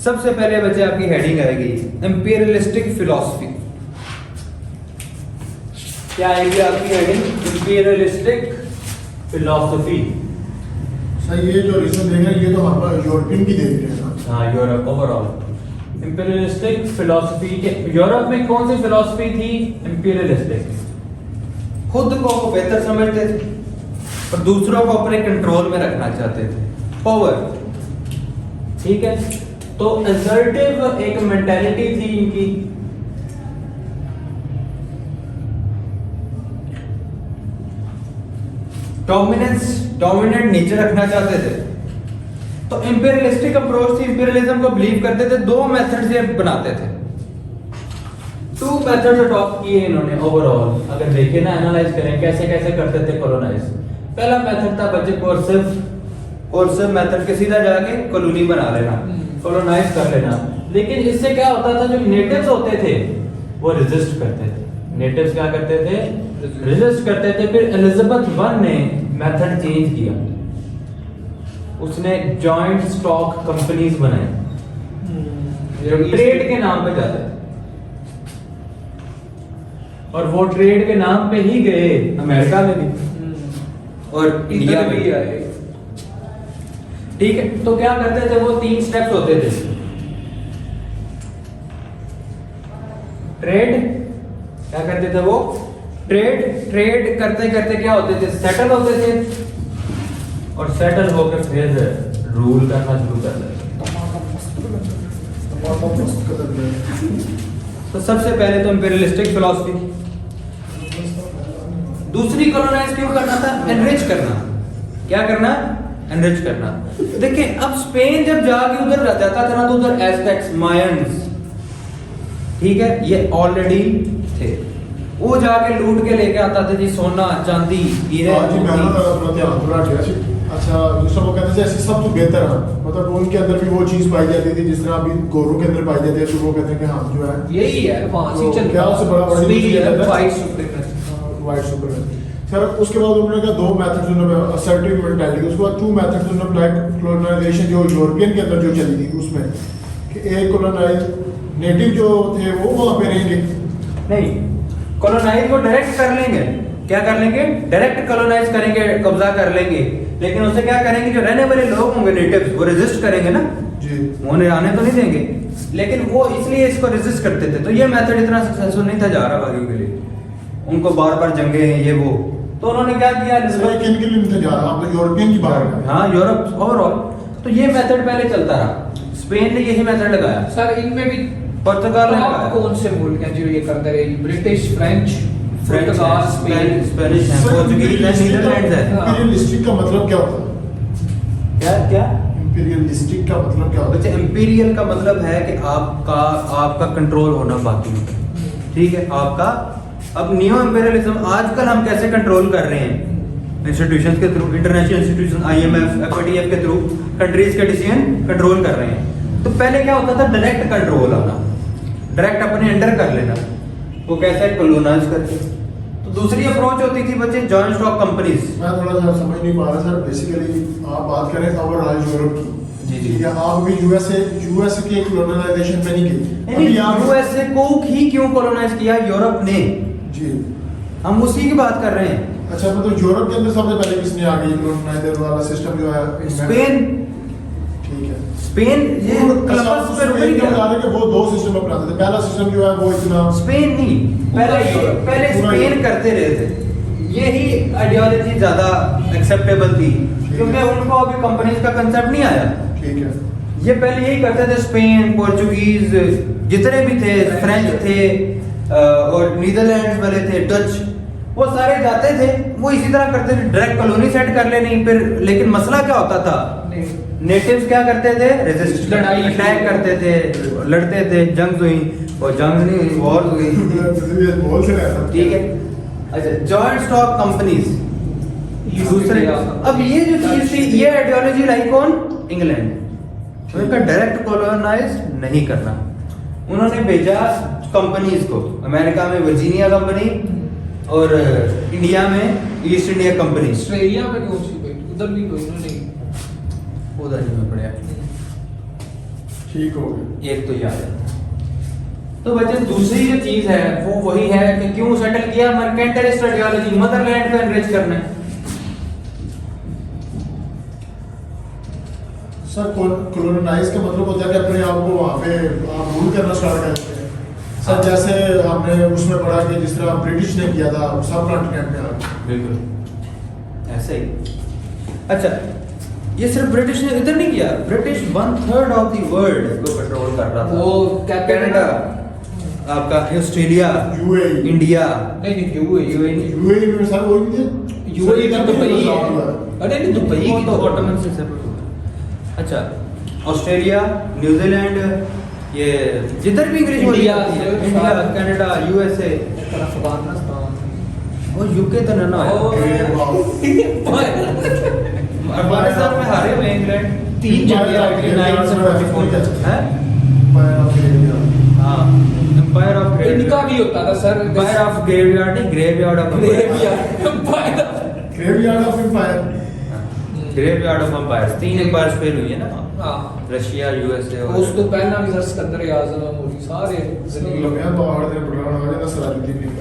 सबसे पहले बच्चे आपकी हेडिंग आएगी इंपीरियलिस्टिक फिलॉसफी। क्या आएगी आपकी हेडिंग? Imperialistic philosophy. सर ये जो रीजन देंगे ये तो हमारा यूरोपियन की देख रहे हैं ना। हाँ, यूरोप ओवरऑल इंपीरियलिस्टिक फिलॉसफी के यूरोप में कौन सी फिलॉसफी थी? इंपीरियलिस्टिक। खुद को वो बेहतर समझते थे और दूसरों को अपने कंट्रोल में रखना चाहते थे, पावर। ठीक है, तो असर्टिव एक मेंटालिटी थी इनकी। डोमिनेंट नेचर रखना चाहते थे। तो इंपीरियलिस्टिक अप्रोच थी, इंपीरियलिज्म को बिलीव करते थे। दो मेथड्स ये बनाते थे, टू मेथड्स अडॉप्ट किए इन्होंने ओवरऑल। अगर देखें ना, एनालाइज करें कैसे कैसे करते थे कॉलोनाइज। पहला मेथड था बच्चे कोर्सिव मेथड के, सीधा जाके कॉलोनी बना लेना, कॉलोनाइज कर लेना। लेकिन इससे क्या होता था, जो नेटिव्स होते थे वो रेजिस्ट करते थे। नेटिव्स क्या करते थे? रेजिस्ट करते थे। फिर एलिजाबेथ वन ने मेथड चेंज किया, उसने जॉइंट स्टॉक कंपनीज बनाई जो ट्रेड के नाम पे जाते थे, और वो ट्रेड के नाम पे ही गए अमेरिका में भी और इंडिया में भी आए। ठीक है, तो क्या करते थे वो? 3 स्टेप्स होते थे। ट्रेड, क्या करते थे वो? ट्रेड करते करते क्या होते थे? सेटल होते थे, और सेटल होकर फिर रूल करना शुरू कर देते। तो सबसे पहले तो इंपीरियलिस्टिक फिलॉसफी। दूसरी कॉलोनाइज क्यों करना था? एनरिच करना। क्या करना? एनरिच करना। देखिए, अब स्पेन जब जाके उधर जाता था ना, तो उधर एज़टेक्स, मायंस, ठीक है, ये ऑलरेडी थे। वो जाके लूट के लेके आता था जी, सोना चांदी हीरे। अच्छा, दूसरा वो कहते थे ऐसे सब तो बेहतर है, मतलब उनके अंदर भी वो चीज पाई जाती थी जिस तरह अभी गोरों के अंदर पाई जाती है। तो वो कहते हैं कि हम जो है यही है क्या उससे बड़ा वाइट सुपरमैन। सर उसके बाद उन्होंने कहा 2 मेथड्स उन्होंने असर्टिव मेंटालिटी, उसके बाद 2 मेथड्स उन्होंने अप्लाई कॉलोनाइजेशन जो यूरोपियन के अंदर जो चली थी उसमें कि एक कॉलोनाइज नेटिव जो थे वो वहां पे रहेंगे। नहीं, कॉलोनाइज वो डायरेक्ट कर लेंगे। क्या कर लेंगे? डायरेक्ट कॉलोनाइज करेंगे, कब्जा कर लेंगे। लेकिन उसे क्या करेंगे? जो रहने वाले लोग होंगे नेटिव्स, वो रेजिस्ट करेंगे ना जी, उन्हें आने तो नहीं देंगे। लेकिन वो इसलिए इसको रेजिस्ट करते थे। तो ये मेथड इतना सक्सेसफुल नहीं था जा रहा भाइयों के लिए, उनको बार बार जंगे ये वो। तो उन्होंने क्या किया? किन के लिए नहीं था जा रहा? आप तो यूरोपियन की बात कर रहे हैं। हाँ, यूरोप ओवरऑल। तो ये मेथड पहले चलता रहा, स्पेन ने यही मेथड लगाया। सर इनमें भी पुर्तगाल ने लगाया। कौन से मुल्क हैं जो ये करते रहे? ब्रिटिश, फ्रेंच, पुर्तगाल, स्पेनिश है, पोर्चुगीज है, नीदरलैंड्स है। इंपीरियलिस्टिक का मतलब क्या होता है? क्या इंपीरियलिस्टिक का मतलब क्या होता बच्चे? है? इंपीरियल का मतलब है कि आपका कंट्रोल होना बाकी है। ठीक है, आपका। अब नियो इंपीरियलिज्म आजकल हम कैसे कंट्रोल कर रहे हैं? इंस्टीट्यूशंस के through, international institution, IMF, FATF के थ्रू कंट्रीज के डिसीजन कंट्रोल कर रहे हैं। तो पहले क्या होता था? डायरेक्ट कंट्रोल आना, डायरेक्ट अपने अंडर कर लेना। वो कैसे? कॉलोनाइज करके। तो दूसरी अप्रोच होती थी बच्चे जॉइंट स्टॉक कंपनीज। मैं थोड़ा सा समझ नहीं पा रहा सर। बेसिकली आप बात करें ओवरऑल यूरोप की, जी जी, या आप भी यूएसए के कॉलोनाइजेशन पे नहीं गए अभी आप यूएसए को ही क्यों कॉलोनाइज किया? यूरोप ने। जी, हम उसी की बात कर रहे हैं। अच्छा, मतलब यूरोप के अंदर सबसे पहले किसने आ गई कॉलोनाइजर वाला सिस्टम जो है? स्पेन। ठीक है, स्पेन ये क्लबस पे रुक नहीं गया। कि वो 2 सिस्टम अपनाते थे। पहला सिस्टम जो है वो इतना स्पेन नहीं, पहले स्पेन करते रहे थे। यही आइडियोलॉजी ज्यादा एक्सेप्टेबल थी, क्योंकि उनको अभी कंपनीज का कंसेप्ट नहीं आया। ठीक है, ये पहले यही करते थे। स्पेन, पोर्चुगीज, जितने भी थे, फ्रेंच थे, और नीदरलैंड्स वाले थे, डच, वो सारे जाते थे, वो इसी तरह करते थे, डायरेक्ट कॉलोनी सेट कर लेनी। फिर लेकिन मसला क्या होता था? नेटिव्स क्या करते थे? रेजिस्ट, लड़ाई, अटैक करते थे, लड़ते थे, जंग हुई, और जंग नहीं हुई, वॉर हुई। बोल से रहा था। ठीक है, अच्छा, जॉइंट स्टॉक कंपनीज दूसरे। अब ये जो चीज थी, ये आइडियोलॉजी लाई कौन? इंग्लैंड। तो इनका डायरेक्ट कॉलोनाइज नहीं करना, उन्होंने भेजा कंपनीज को। अमेरिका में वर्जीनिया कंपनी और इंडिया में ईस्ट इंडिया कंपनी। ऑस्ट्रेलिया में कौन सी? उधर भी कोई नहीं। उधर ही में पड़े। ठीक हो गया। एक तो याद है। तो बच्चे दूसरी जो चीज है वो वही है कि क्यों सेटल किया मर्केंटाइलिस्ट आइडियोलॉजी, मदरलैंड को एनरिच करना है। सर कॉलोनाइज का मतलब होता है कि अपने आप को वहाँ पे आप रूल करना स्टार्ट करते हैं। सर जैसे हमने उसमें पढ़ा कि जिस तरह ब्रिटिश ने किया था सब कॉन्टिनेंट में आके। बिल्कुल ऐसे ही। अच्छा, ये सिर्फ ब्रिटिश ने इधर नहीं किया, ब्रिटिश 1/3 ऑफ द वर्ल्ड को कंट्रोल कर रहा था। वो क्या कनाडा, आपका ऑस्ट्रेलिया, यूएई, इंडिया, नहीं यूएई यूएई में सर वही थे। यूएई तो दुबई है। अरे नहीं दुबई वो की तो तो ऑटोमन से सेपरेट हुआ। अच्छा, ऑस्ट्रेलिया, न्यूजीलैंड, ये जिधर भी इंग्लिश बोली इंडिया, जाती है, इंडिया, कनाडा, यूएसए तरफ अफगानिस्तान और यूके तो ना है। अफगानिस्तान में हारे हुए इंग्लैंड 3 जगह आ गए 9 से 44 तक है। हाँ, एम्पायर ऑफ इनका भी होता था सर एम्पायर ऑफ ग्रेवयार्ड नहीं, graveyard of graveyard of empire. Graveyard of empires, 3 empires fail हुई है ना, हाँ रशिया, यूएसए और ਉਸ ਤੋਂ ਪਹਿਲਾਂ ਵੀ ਸਰ ਸਿਕੰਦਰ ਆਜ਼ਮ ਹੋਈ ਸਾਰੇ ਜ਼ਲੀਲ ਹੋ मैं पहाड़ से पढ़ाने वाले ना सलाहुद्दीन नहीं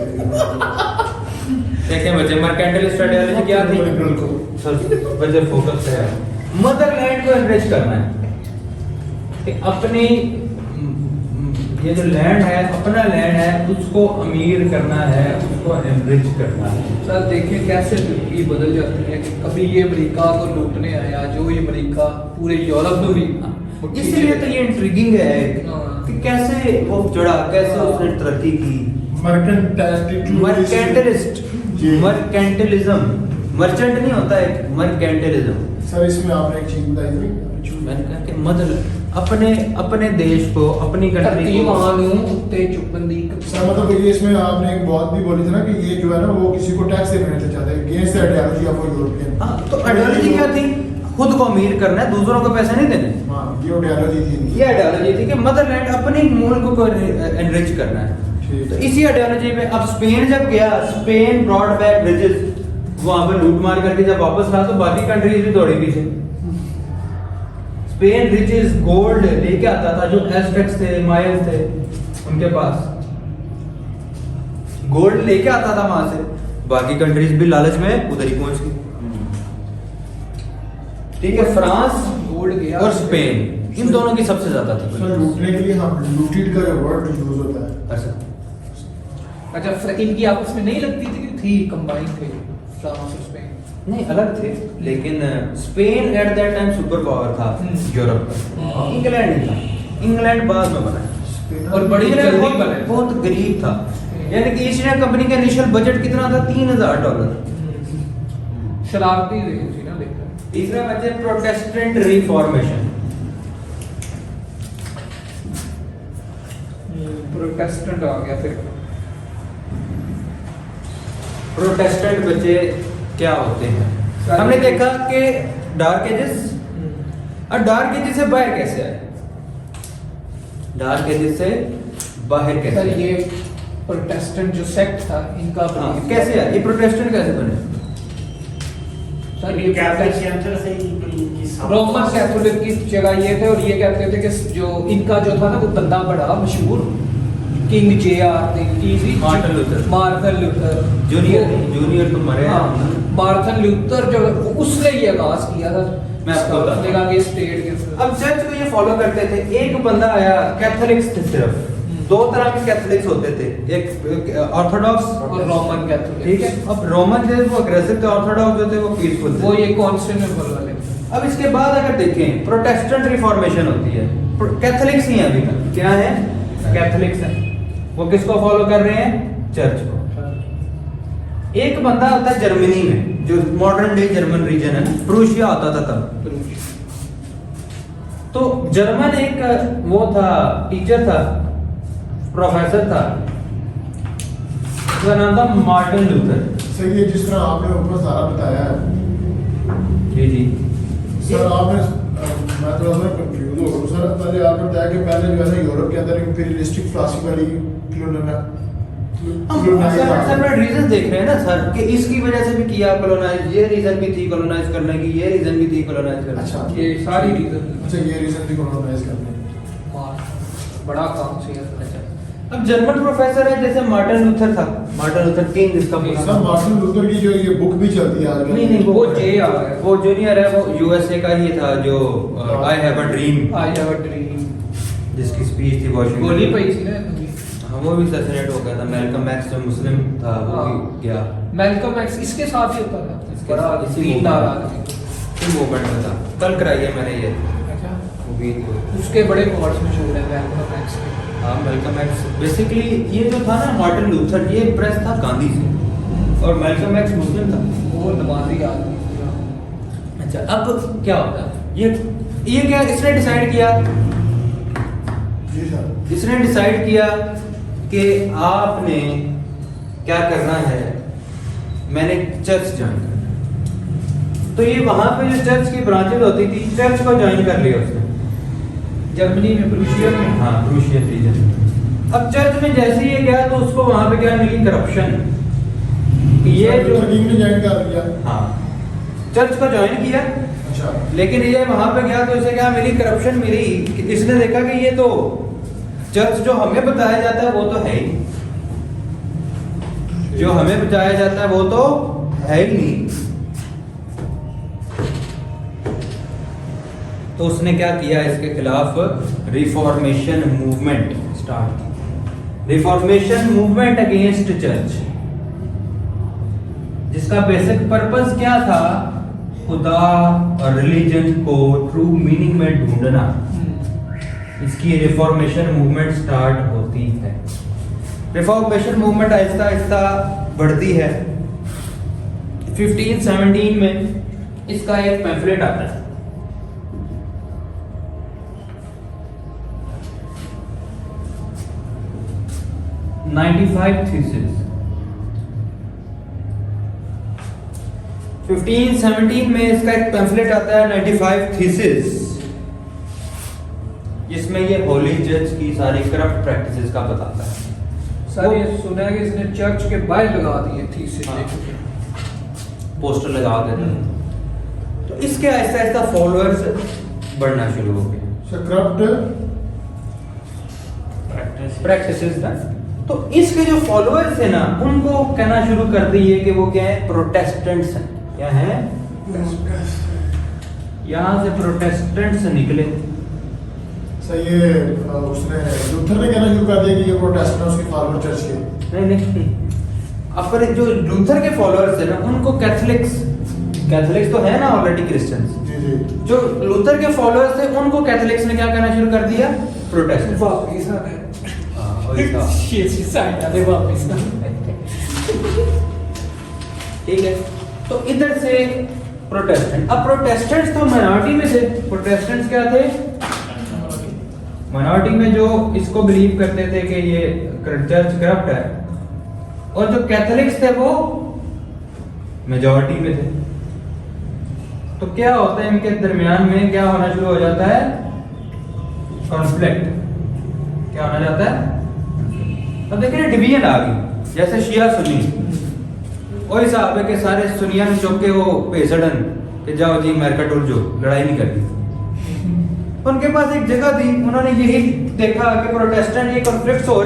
देखें बच्चे मर्केंटाइलिस्ट आइडियोलॉजी क्या थी? सर बच्चे फोकस है मदरलैंड को एनरिच करना है कि अपनी ये जो लैंड है, अपना लैंड है, उसको अमीर करना है, उसको एनरिच करना है। सर देखिए कैसे जिंदगी बदल जाती है कि कभी ये अमेरिका को लूटने आया, जो ये अमेरिका पूरे यूरोप को भी इसीलिए तो ये इंट्रिगिंग है कि कैसे वो जुड़ा, कैसे उसने तरक्की की। मर्केंटाइलिस्ट, मर्केंटिलिज्म, मर्चेंट नहीं होता है, मर्केंटिलिज्म। सर इसमें आपने एक चीज बताई थी, मैंने कहा कि मदर अपने देश को, अपनी कंट्री ਧਰਤੀ को ਮਾਂ ਨੂੰ ਉੱਤੇ ਚੁੱਕਣ ਦੀ ਇੱਕ सर मतलब ये इसमें आपने एक बात भी बोली थी ना कि ये जो है ना वो किसी को टैक्स देने नहीं चाहते, against the ideology of European. हाँ, तो आइडियोलॉजी क्या थी? खुद को अमीर करना है, दूसरों को पैसे नहीं देने। हाँ, ये आइडियोलॉजी थी इनकी। ये आइडियोलॉजी थी कि मदरलैंड अपने मुल्क को एनरिच करना है। ठीक। तो इसी आइडियोलॉजी में अब स्पेन जब गया, स्पेन ब्रॉड बैक ब्रिजेस, वहां पे लूट मार करके जब वापस रहा तो बाकी कंट्रीज भी दौड़ी पीछे। स्पेन रिचेस गोल्ड लेके आता था, जो एज़टेक्स थे, मायंस थे, उनके पास गोल्ड लेके आता था वहां से, बाकी कंट्रीज भी लालच में उधर ही पहुंच गई। ठीक है, फ्रांस गोल्ड गया और स्पेन, इन दोनों की सबसे ज्यादा थी। सर लूटने के लिए हम लूटेड का जो वर्ड यूज होता है। अच्छा, अच्छा इनकी आपस में नहीं लगती थी कि थी कंबाइन थे फ्रांस और स्पेन नहीं अलग थे, लेकिन Spain at that time super power था यूरोप का, इंग्लैंड नहीं था। इंग्लैंड बाद में बना और बड़ी इंग्लैंड जल्दी बहुत- बने। बहुत गरीब था, यानी कि ईस्ट इंडिया कंपनी का इनिशियल बजट कितना था? $3000। शरारती रही थी ना लेकर तीसरा बचे प्रोटेस्टेंट रिफॉर्मेशन। प्रोटेस्टेंट आ गया फिर प्रोटेस्टेंट बच्चे क्या होते हैं? हमने देखा कि डार्क एजेस, और डार्क एजेस से बाहर कैसे आए? डार्क एजेस से बाहर कैसे सर आए? ये प्रोटेस्टेंट जो सेक्ट था इनका हाँ, belief कैसे आए? ये प्रोटेस्टेंट कैसे बने? सर ये कैथोलिक सेंटर से ही रोमन कैथोलिक की जगह ये थे और ये कहते थे कि जो इनका जो था ना वो बंदा बड़ा मशहूर king JR Martin Luther. Martin Luther junior तो मरे हाँ, हैं। मार्टिन लूथर जो उसने ये आगाज किया था मैं आपको बताता हूँ। देखा कि स्टेट के अब चर्च को ये फॉलो करते थे। एक बंदा आया, कैथोलिक्स थे सिर्फ, दो तरह के कैथोलिक्स होते थे, एक ऑर्थोडॉक्स और रोमन कैथोलिक ठीक है। अब रोमन थे वो अग्रेसिव थे, ऑर्थोडॉक्स जो थे वो पीसफुल वो थे। ये कॉन्स्टेंटिनोपल वाले अब इसके बाद अगर देखें प्रोटेस्टेंट रिफॉर्मेशन होती है, कैथोलिक्स ही है अभी तक। क्या है? कैथोलिक्स है। वो किसको फॉलो कर रहे हैं? चर्च को। एक बंदा होता है जर्मनी में, जो मॉडर्न डे जर्मन रीजन है ना, प्रूशिया होता था तब। तो जर्मन एक वो था, टीचर था, प्रोफेसर था, उसका नाम था मार्टिन लूथर। सर ये जिस तरह आपने ऊपर सारा बताया है, जी जी। सर आपने मैं थोड़ा सा कंफ्यूज हो गया सर। पहले आपने बताया कि पहले जो है ना यूरोप के अंदर इंपीरियलिस्टिक फिलॉसफी वाली हम सेपरेट रीजन देख रहे हैं ना सर, कि इसकी वजह से भी किया कॉलोनाइज, ये रीजन भी थी कॉलोनाइज करने की, ये रीजन भी थी कॉलोनाइज करने की। अच्छा ये सारी रीजन अच्छा ये रीजन थी कॉलोनाइज करने की। बड़ा काम से अच्छा। अब जर्मन प्रोफेसर है जैसे मार्टिन लूथर था, मार्टिन लूथर किंग इसका पूरा सब मार्टिन लूथर की जो ये बुक भी चलती है आजकल। नहीं वो JR है। वो जूनियर है, वो यूएसए का ही था जो I have a dream, I have a dream जिसकी स्पीच थी वॉशिंगटन। गोली पई थी ना। हाँ वो भी असैसिनेट हो गया था। मैल्कम एक्स जो मुस्लिम था वो भी गया, मैल्कम एक्स इसके साथ ही होता था, इसके बड़ा साथ इसी दीनदार movement आदमी। मूवमेंट में था। कल कराई है मैंने ये अच्छा, मूवी। उसके बड़े कोर्स मशहूर है मैल्कम एक्स के। हाँ मैल्कम एक्स बेसिकली ये जो था ना मार्टिन लूथर, ये इम्प्रेस था गांधी से, और मैल्कम एक्स मुस्लिम था। वो नमाजी आदमी पूरा। अच्छा अब क्या होता है, ये क्या इसने डिसाइड किया, जी सर। इसने डिसाइड किया कि आपने क्या करना है, मैंने चर्च ज्वाइन करना। तो ये वहां पे जो चर्च की ब्रांचेज होती थी, चर्च को ज्वाइन कर लिया उसने, जर्मनी में, प्रूशिया में। हाँ प्रूशियन रीजन। अब चर्च में जैसे ही ये गया तो उसको वहां पे क्या मिली, करप्शन। ये जो किंग ने ज्वाइन कर लिया। हाँ चर्च को ज्वाइन किया, अच्छा। लेकिन ये वहां पे गया तो इसे क्या मिली, करप्शन मिली। कि इसने देखा कि ये तो चर्च जो हमें बताया जाता है वो तो है ही, जो हमें बताया जाता है वो तो है ही नहीं। तो उसने क्या किया, इसके खिलाफ रिफॉर्मेशन मूवमेंट स्टार्ट की। रिफॉर्मेशन मूवमेंट अगेंस्ट चर्च, जिसका बेसिक पर्पस क्या था, खुदा और रिलीजन को ट्रू मीनिंग में ढूंढना। इसकी रिफॉर्मेशन मूवमेंट स्टार्ट होती है। रिफॉर्मेशन मूवमेंट आहिस्ता आहिस्ता बढ़ती है। 1517 में इसका एक पैम्फलेट आता है, "95 Theses"। 1517 में इसका एक पैम्फलेट आता है 95 Theses, जिसमें ये होली चर्च की सारी करप्ट प्रैक्टिसेस का बताता है। सर ये सुना है कि इसने चर्च के बाहर लगा दिए थी से हाँ। पोस्टर लगा देते हैं। तो इसके आहिस्ता आहिस्ता फॉलोअर्स बढ़ना शुरू हो गए, करप्ट प्रैक्टिसेस ना। तो इसके जो फॉलोअर्स थे ना, उनको कहना शुरू कर दिए कि वो क्या है, प्रोटेस्टेंट्स हैं। क्या है, यहाँ से प्रोटेस्टेंट्स निकले। सही है। उसने लूथर ने कहना शुरू कर दिया कि ये प्रोटेस्टेंट है, उसके फॉलोअर चर्च के। नहीं अब पर जो लूथर के फॉलोअर्स थे ना, उनको कैथोलिक्स तो है ना ऑलरेडी क्रिश्चियंस। जी जी। जो लूथर के फॉलोअर्स थे उनको कैथोलिक्स ने क्या कहना शुरू कर दिया, प्रोटेस्टेंट। वापिस आ गए। ये साइड आते वापिस आ ठीक है, तो इधर से प्रोटेस्टेंट। अब प्रोटेस्टेंट्स तो माइनॉरिटी में थे। प्रोटेस्टेंट्स क्या थे, माइनॉरिटी में जो इसको बिलीव करते थे कि ये चर्च करप्ट है, और जो कैथोलिक्स थे वो मेजॉरिटी में थे। तो क्या होता है, इनके दरमियान में क्या होना शुरू हो जाता है, कॉन्फ्लिक्ट। क्या होना जाता है, अब देखिए डिवीजन आ गई, जैसे शिया सुन्नी। और इस साहब के सारे सुनिया ने चौक के वो पेसडन कि जाओ जी अमेरिका टूर जो लड़ाई नहीं करनी। उनके पास एक जगह थी, उन्होंने यही देखा कि प्रोटेस्टेंट ये कॉन्फ्लिक्ट्स हो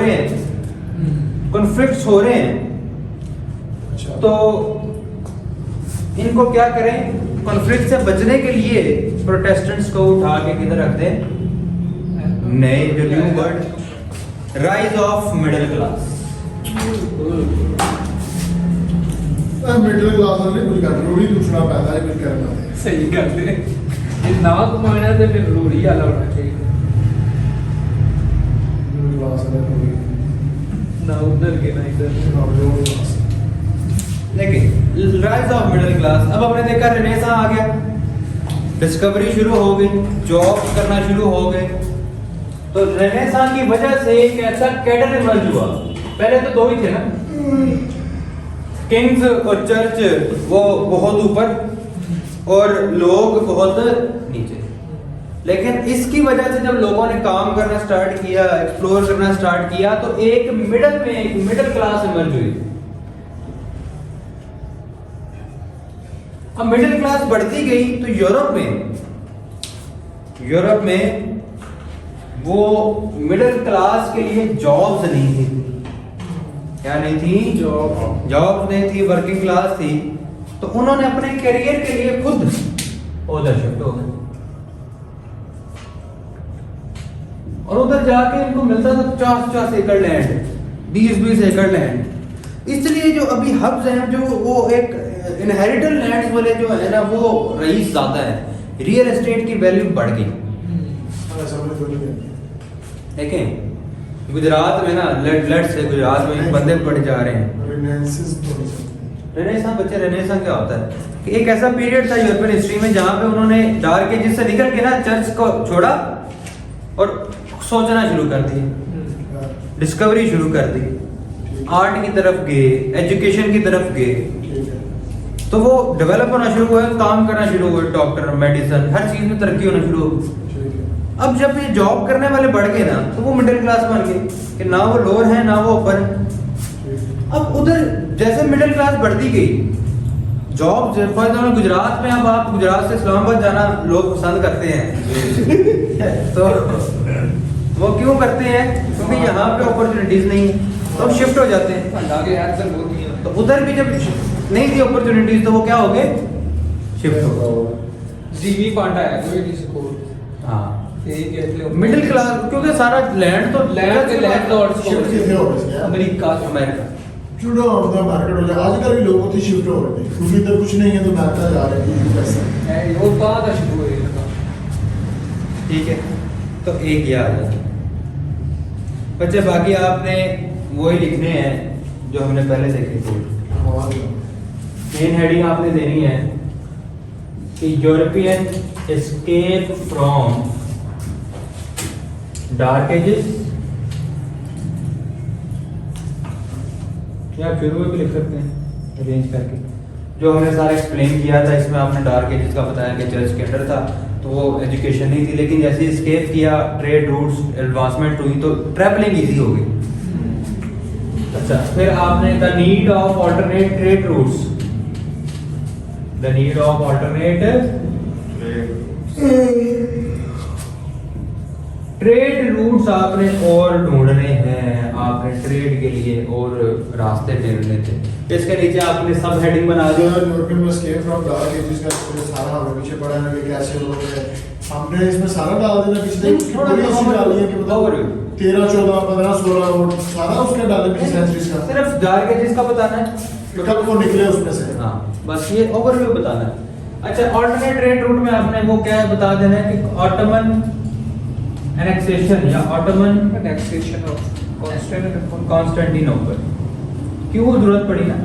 रहे हैं, अच्छा। तो इनको क्या करें, कॉन्फ्लिक्ट से बचने के लिए प्रोटेस्टेंट्स को उठा के किधर रख दें, नए जो new word, rise of middle class. Middle class वाले कुछ कर रूढ़ी दूसरा पैदा है, कुछ करना है। सही गल है। ये ना कमाना ते फिर रूढ़ी वाला होना चाहिए, मिडिल क्लास वाले रूढ़ी ना उधर के ना इधर। देखिए राइज ऑफ मिडिल क्लास। अब हमने देखा रेनेसां आ गया, डिस्कवरी शुरू हो गई, जॉब करना शुरू हो गए। तो रेनेसां की वजह से एक ऐसा कैडर इमर्ज हुआ। पहले तो दो ही थे ना, किंग्स और चर्च वो बहुत ऊपर और लोग बहुत नीचे। लेकिन इसकी वजह से जब लोगों ने काम करना स्टार्ट किया, एक्सप्लोर करना स्टार्ट किया, तो एक मिडिल क्लास इमर्ज हुई। अब मिडिल क्लास बढ़ती गई तो यूरोप में वो मिडिल क्लास के लिए जॉब्स नहीं थी। क्या नहीं थी? जॉब नहीं थी, वर्किंग क्लास थी। तो उन्होंने अपने करियर के लिए खुद उधर शिफ्ट हो गए और उधर जाके इनको मिलता था 50-50 एकड़ लैंड, 20-20 एकड़ लैंड। इसलिए जो अभी हब्स हैं, जो वो एक इनहेरिटेड लैंड्स वाले जो है ना, वो रईस ज्यादा है, रियल एस्टेट की वैल्यू बढ़ गई। देखें गुजरात में ना, लेट्स से गुजरात में बंदे बढ़ जा रहे हैं। रेनेसां, बच्चे रेनेसां क्या होता है कि एक ऐसा पीरियड था यूरोपियन हिस्ट्री में जहां पे उन्होंने डार्क एजेस से निकल के ना चर्च को छोड़ा और सोचना शुरू कर दिया, डिस्कवरी शुरू कर दी, आर्ट की तरफ गए, एजुकेशन की तरफ गए, तो वो डेवलप होना शुरू हुआ, काम करना शुरू हुए, डॉक्टर, मेडिसिन, हर चीज में तरक्की होना शुरू हो। अब जब ये जॉब करने वाले बढ़ गए ना, तो वो मिडिल क्लास बन गए कि ना वो लोअर है ना वो अपर है। अब उधर जैसे मिडिल क्लास बढ़ती गई, जॉब फॉर एग्जाम्पल गुजरात में, अब आप गुजरात से इस्लामाबाद जाना लोग पसंद करते हैं तो वो क्यों करते हैं? क्योंकि यहाँ पे अपॉर्चुनिटीज नहीं है, तो शिफ्ट हो जाते हैं। तो उधर भी जब नहीं थी अपॉर्चुनिटीज, तो वो क्या हो गए? शिफ्ट हो गए। जीवी पांडा है कोई किसी को, हाँ, यही कहते हो मिडिल क्लास, क्योंकि सारा लैंड तो लैंडलॉर्ड्स को शिफ्ट कितने हो गए यार? अमेरिका अमेरिका जुड़ा होता मार्केट हो जाए। आजकल भी लोग होते शिफ्ट हो रहे हैं क्योंकि इधर कुछ नहीं है तो अमेरिका जा रहे हैं पैसा। है, वो बात है शुरू हुई लगा। ठीक है, तो एक ये आ जाए बच्चे। बाकी आपने वही लिखने हैं जो हमने पहले देखे थे। मेन हेडिंग आपने देनी है कि European escape from dark ages, या शुरू में भी लिख सकते हैं अरेंज करके, जो हमने सारा एक्सप्लेन किया था। इसमें आपने डार्क एजेस का बताया कि चर्च के अंडर था, तो वो एजुकेशन नहीं थी, लेकिन जैसे एस्केप किया, ट्रेड रूट्स एडवांसमेंट हुई, तो ट्रैवलिंग इजी हो गई। अच्छा, फिर आपने the need of alternate trade routes, the need of alternate trade routes आपने और ढूंढने हैं, आपने ट्रेड के लिए और रास्ते ढूंढने थे। इसके नीचे आपने सब हेडिंग बना दी। यूरोपियन में escape from dark ages का सारा हमें पीछे पड़ा है कि कैसे लोग हैं। हमने इसमें सारा डाल देना पिछले थोड़ा पूरी हिस्ट्री डाली है कि overview। मतलब 13, 14, 15, 16 और सारा उसका डाले पिछले सेंचुरीज का। सिर्फ डार्क एजेस का बताना है, तो कब वो निकले उसमें से। हाँ, बस ये ओवरव्यू बताना है। अच्छा, ऑल्टरनेट ट्रेड रूट में आपने वो क्या बता देना है कि ऑटोमन एनेक्सेशन या ऑटोमन टैक्सेशन ऑफ कॉन्स्टेंटिनोपल क्यों जरूरत पड़ी ना।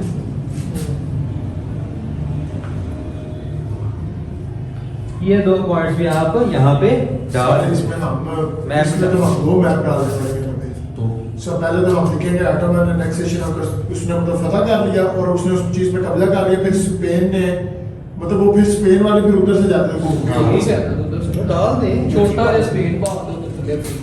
ये दो पॉइंट्स भी आप यहाँ पे डाल, इसमें हम मैप इसमें तो हम दो मैप डाल देते हैं। तो सब पहले तो हम लिखेंगे ऑटोमन एनेक्सेशन ऑफ, उसने मतलब फतह कर लिया और उसने उस चीज पे कब्जा कर लिया। फिर स्पेन ने मतलब वो फिर स्पेन वाले फिर उधर से जाते हैं घूम के। ठीक है, उधर से डाल दे, छोटा है स्पेन, बहुत उधर से